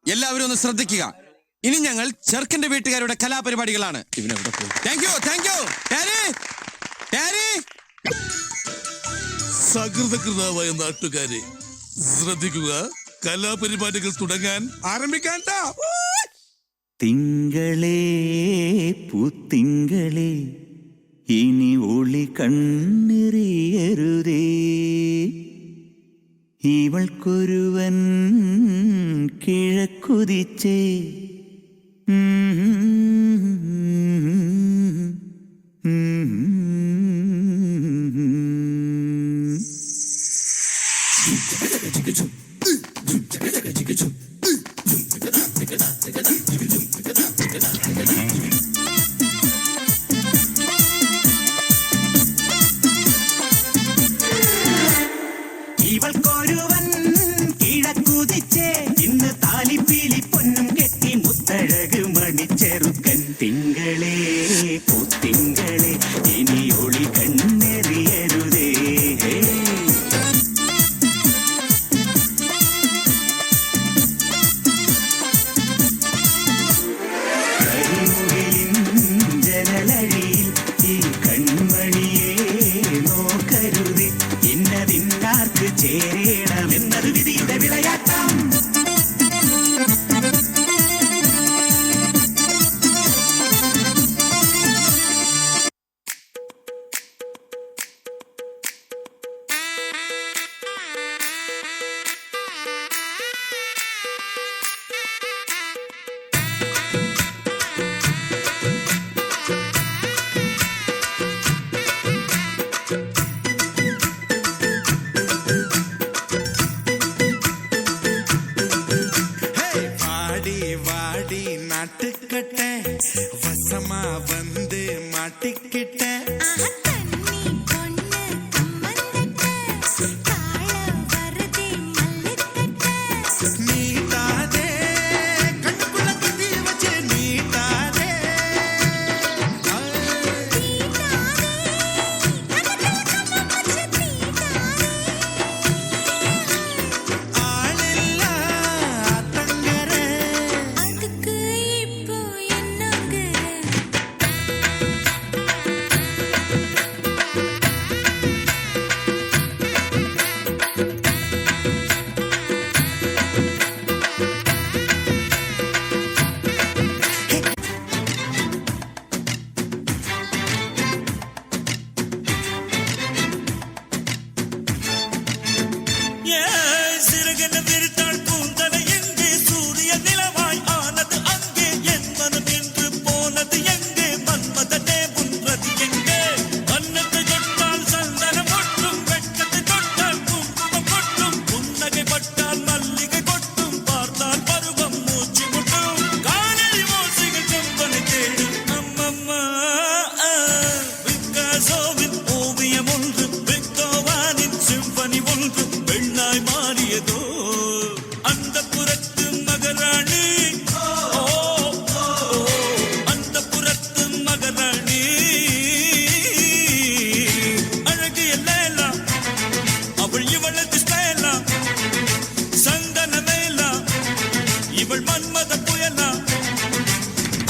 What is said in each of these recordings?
എല്ലാവരും ഒന്ന് ശ്രദ്ധിക്കുക. ഇനി ഞങ്ങൾ ചെറുക്കന്റെ വീട്ടുകാരുടെ കലാപരിപാടികളാണ്. സകൃതകൃതാവായ നാട്ടുകാരെ ശ്രദ്ധിക്കുക, കലാപരിപാടികൾ തുടങ്ങാൻ ആരംഭിക്കാൻ. തിങ്കളേ പൂത്തിങ്കളേ ഇനി ഒളി കണ്ണെറിയരുതേ, ഇവൾക്കൊരുവൻ കിഴക്കുതിച്ചേ. ഇവൾക്കൊരുവൻ കിഴക്കുതിച്ചേ, ഇന്ന് താലിപ്പീലി പൊന്നും കെട്ടി മുത്തഴക് മണിച്ചെറുക്കൻ. തിങ്കളേ പൂത്തിങ്കളേ ഇനി ഒളി കണ്ണെറിയരുതേ. കരിമുകിലിൻ ജനലഴിയിൽ ഈ കൺമണിയെ നോക്കരുതേ, ഇന്നതിന്നാർക്ക് ചേരണമെന്നത് വിധിയുടെ വിളയാട്ടം. நாட்டுக்கட்ட வசமா வந்து மாட்டிக்கிட்ட நீட்டாதே கண்ணுக்குள்ள கத்தி வச்சு நீட்டாதே ஆளில்லா தங்கர சிறகன விரித்தாள் பூந்தலை எங்கே, சூரிய நிலவாய் ஆனது அங்கே, என் மனம் என்று போனது எங்கே, மன்மதனே உன்றது எங்கே. அன்னத்தை தொட்டால் சந்தனம் ஒட்டும், வெட்கத்தை தொட்டால் குங்குமம் கொட்டும், புன்னகை பட்டால் மல்லிகை கொட்டும், பார்த்தால் பருவம் மூச்சு முட்டும், காணறி மோசிகள் செம்பனை தேடும். அம்மம்மா பிக்காசோவின் ஓவியம் ஒன்று, பெத்தோவானின் சிம்பனி ஒன்று பெண்ணாய் மாறியதோ அந்த புறத்து மகராணி. அந்த புறத்து மகராணி அழகு எல்லேலா, அவள் இவளது ஸ்டைலா, சந்தன மேலா இவள் மன்மத புயலா,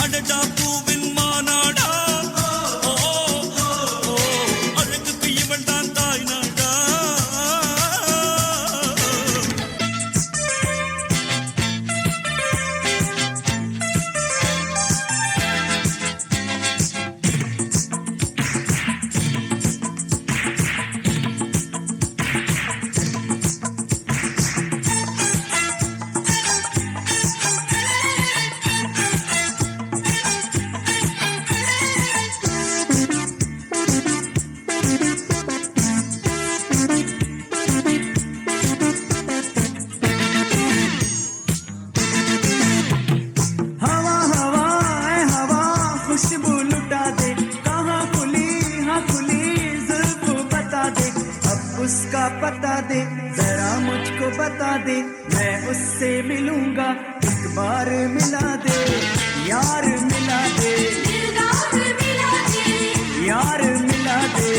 அடடா பூவின் மாநாடா, அழகுக்கு இவள் தான் தாய் நாடா. हवा हवा ऐ हवा खुशबू लुटा दे, कहाँ खुली हाँ खुली जुल्फ बता दे, अब उसका पता दे जरा मुझको बता दे, मैं उससे मिलूंगा एक बार मिला दे, यार मिला दे, यार मिला दे.